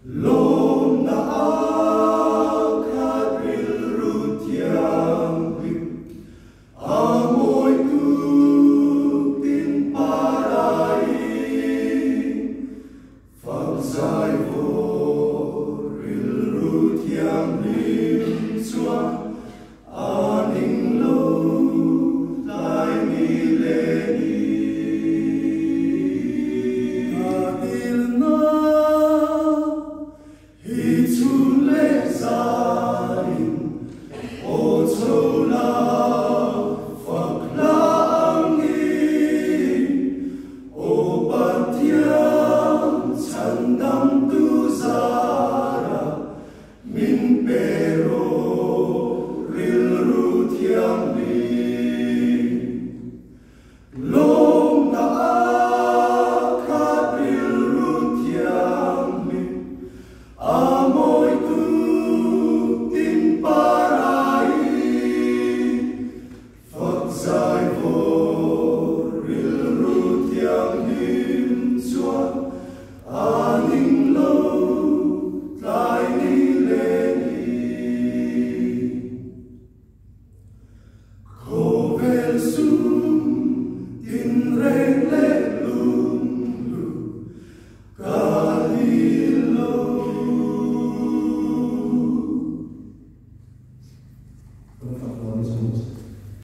Lom na akatril rutiang amoy tutin parai fagsai voril rutiang lim chuan aning lo lai mi leni adil na hi chun le zain o chola fakla angin o patiam chandam tu zara min pero ril rutiang lim lom na akatril rutiang lim amoy tutin parai fagsai voril rutiang lim chuan aning lo tlai ni leni khovel sum tin reng le lung lu kalilo. Por favor,